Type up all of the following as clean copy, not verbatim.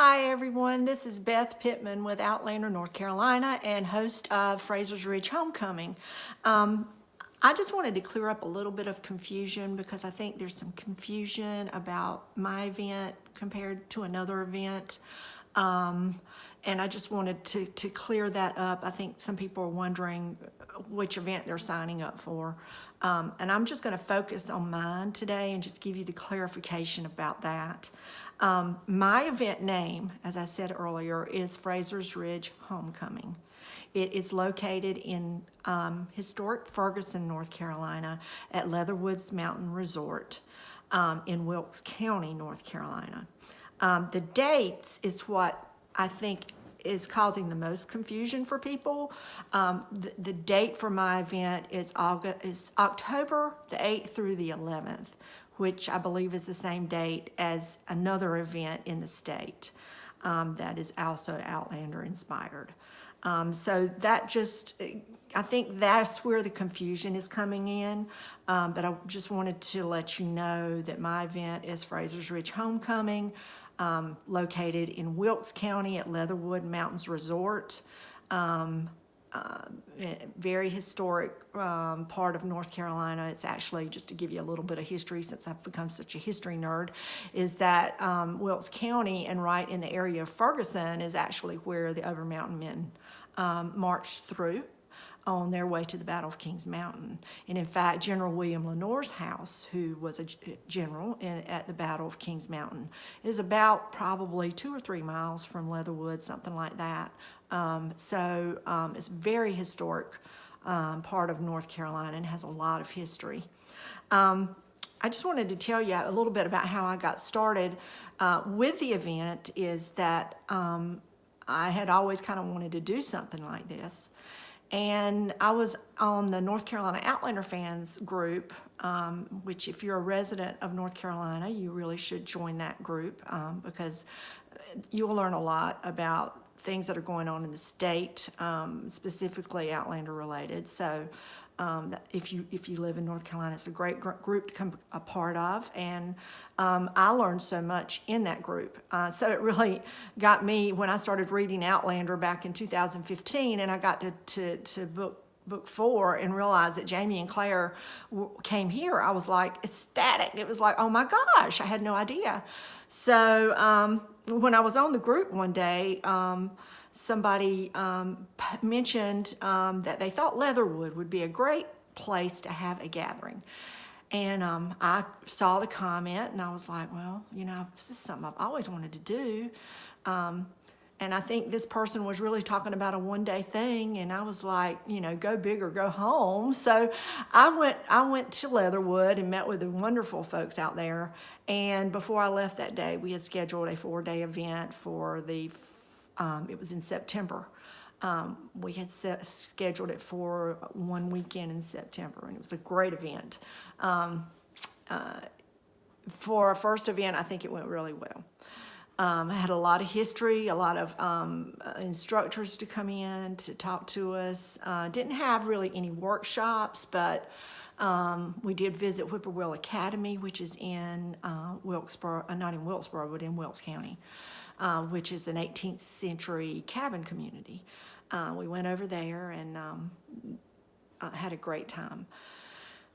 Hi everyone, this is Beth Pittman with Outlander, North Carolina, and host of Fraser's Ridge Homecoming. I just wanted to clear up a little bit of confusion because I think there's some confusion about my event compared to another event. And I just wanted to clear that up. I think some people are wondering which event they're signing up for. And I'm just going to focus on mine today and just give you the clarification about that. My event name, as I said earlier, is Fraser's Ridge Homecoming. It is located in historic Ferguson, North Carolina at Leatherwoods Mountain Resort in Wilkes County, North Carolina. The dates is what I think is causing the most confusion for people. The date for my event is October the 8th through the 11th, which I believe is the same date as another event in the state that is also Outlander inspired. So that just, I think that's where the confusion is coming in. But I just wanted to let you know that my event is Fraser's Ridge Homecoming, located in Wilkes County at Leatherwood Mountains Resort. Very historic part of North Carolina. It's actually, just to give you a little bit of history since I've become such a history nerd, is that Wilkes County and right in the area of Ferguson is actually where the Overmountain Men marched through on their way to the Battle of Kings Mountain. And in fact, General William Lenore's house, who was a general at the Battle of Kings Mountain, is about probably 2 or 3 miles from Leatherwood, something like that. It's a very historic part of North Carolina and has a lot of history. I just wanted to tell you a little bit about how I got started with the event. Is that I had always kind of wanted to do something like this. And I was on the North Carolina Outlander fans group, which if you're a resident of North Carolina, you really should join that group because you'll learn a lot about things that are going on in the state, specifically Outlander-related. So if you live in North Carolina, it's a great group to come a part of, and I learned so much in that group. So it really got me when I started reading Outlander back in 2015, and I got to book 4 and realized that Jamie and Claire came here. I was like ecstatic. It was like, oh my gosh, I had no idea. So when I was on the group one day, somebody mentioned that they thought Leatherwood would be a great place to have a gathering. And I saw the comment and I was like, well, you know, this is something I've always wanted to do. And I think this person was really talking about a one-day thing, and I was like, you know, go big or go home. So I went to Leatherwood and met with the wonderful folks out there. And before I left that day, we had scheduled a 4-day event for it was in September. We had scheduled it for one weekend in September, and it was a great event. For a first event, I think it went really well. I had a lot of history, a lot of instructors to come in to talk to us. Didn't have really any workshops, but we did visit Whippoorwill Academy, which is in Wilkesboro, not in Wilkesboro, but in Wilkes County, which is an 18th century cabin community. We went over there and had a great time.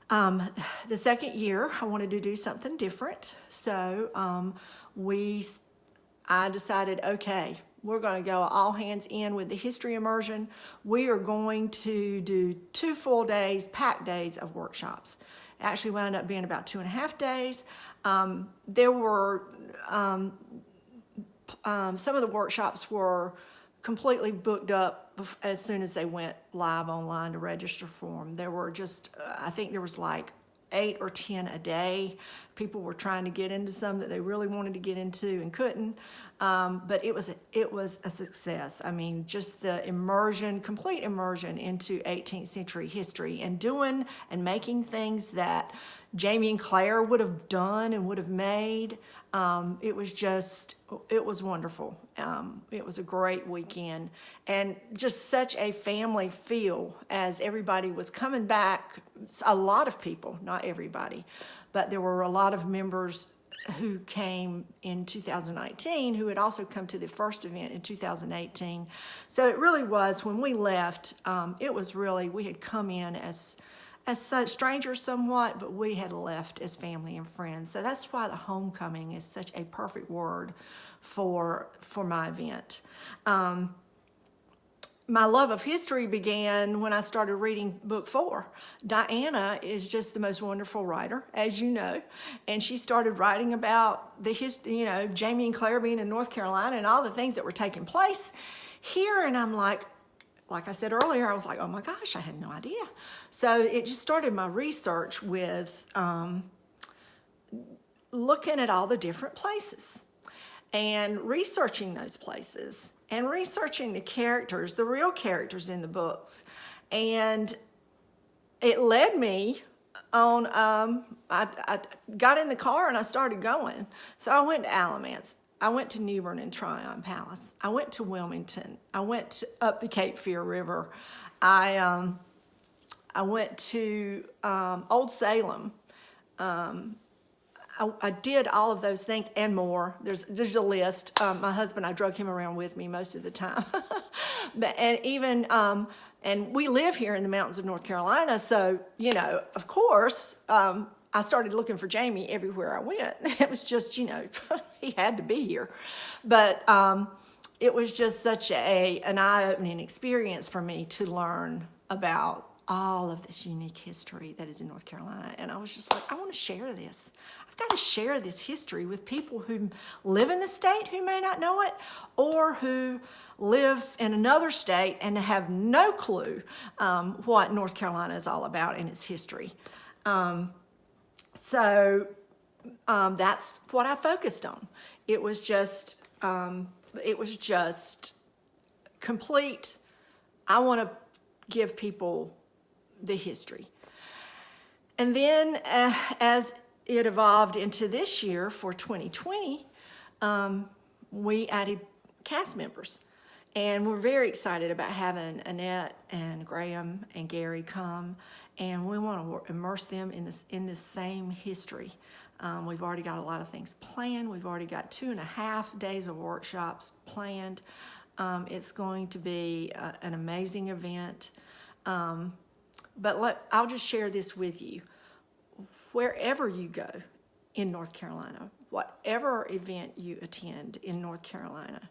The second year, I wanted to do something different, so I decided, okay, we're going to go all hands in with the history immersion. We are going to do 2 full days, packed days of workshops. It actually wound up being about 2.5 days. There were some of the workshops were completely booked up as soon as they went live online to register for them. There were just, I think there was like 8 or 10 a day. People were trying to get into some that they really wanted to get into and couldn't. But it was a success. I mean, just the immersion, complete immersion into 18th century history and doing and making things that Jamie and Claire would have done and would have made. It was wonderful. It was a great weekend and just such a family feel as everybody was coming back. A lot of people, not everybody, but there were a lot of members who came in 2019, who had also come to the first event in 2018. So it really was, when we left, it was really, we had come in as such strangers somewhat, but we had left as family and friends. So that's why the homecoming is such a perfect word for my event. My love of history began when I started reading book 4. Diana is just the most wonderful writer, as you know, and she started writing about the history, Jamie and Claire being in North Carolina and all the things that were taking place here. And I'm like I said earlier, I was like, oh my gosh, I had no idea. So it just started my research with looking at all the different places and researching those places and researching the characters, the real characters in the books. And it led me on, I got in the car and I started going. So I went to Alamance. I went to New Bern and Tryon Palace. I went to Wilmington. I went up the Cape Fear River. I went to Old Salem. I did all of those things and more. There's a list. My husband, I drug him around with me most of the time. And we live here in the mountains of North Carolina. So, of course, I started looking for Jamie everywhere I went. It was just, he had to be here. But it was just such an eye-opening experience for me to learn about all of this unique history that is in North Carolina. And I was just like, I want to share this. I've got to share this history with people who live in the state who may not know it, or who live in another state and have no clue what North Carolina is all about in its history. So that's what I focused on. It was just complete. I want to give people the history. And then as it evolved into this year for 2020, we added cast members. And we're very excited about having Annette and Graham and Gary come, and we want to immerse them in this same history. We've already got a lot of things planned. We've already got 2.5 days of workshops planned. It's going to be an amazing event. But I'll just share this with you. Wherever you go in North Carolina, whatever event you attend in North Carolina,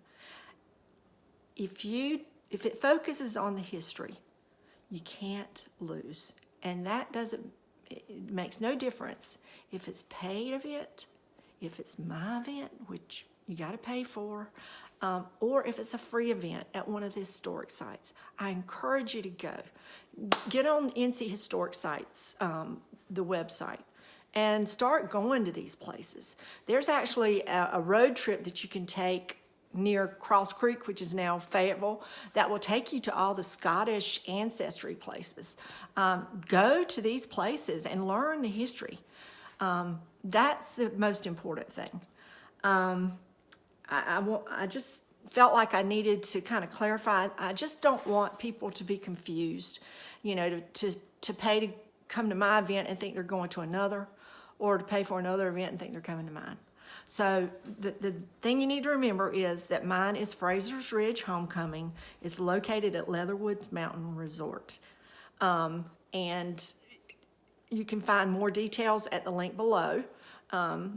if it focuses on the history, you can't lose. And it makes no difference if it's paid event, if it's my event, which you got to pay for, or if it's a free event at one of the historic sites. I encourage you to go. Get on NC Historic Sites, the website, and start going to these places. There's actually a road trip that you can take near Cross Creek, which is now Fayetteville, that will take you to all the Scottish ancestry places. Go to these places and learn the history. That's the most important thing. I just felt like I needed to kind of clarify. I just don't want people to be confused, to pay to come to my event and think they're going to another, or to pay for another event and think they're coming to mine. So the thing you need to remember is that mine is Fraser's Ridge Homecoming. It's located at Leatherwood Mountain Resort. And you can find more details at the link below.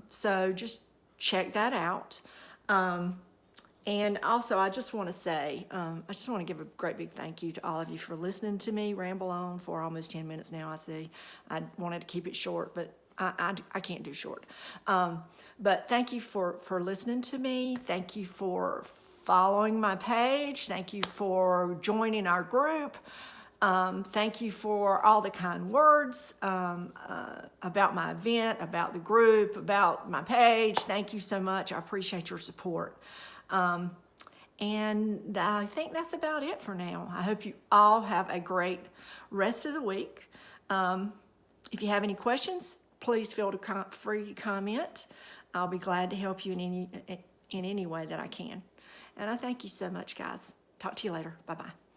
So just check that out. And also, I just want to say, I just want to give a great big thank you to all of you for listening to me ramble on for almost 10 minutes now, I see. I wanted to keep it short, but I can't do short. But thank you for listening to me. Thank you for following my page. Thank you for joining our group. Thank you for all the kind words about my event, about the group, about my page. Thank you so much. I appreciate your support. And I think that's about it for now. I hope you all have a great rest of the week. If you have any questions, please feel free to comment. I'll be glad to help you in any way that I can. And I thank you so much, guys. Talk to you later. Bye-bye.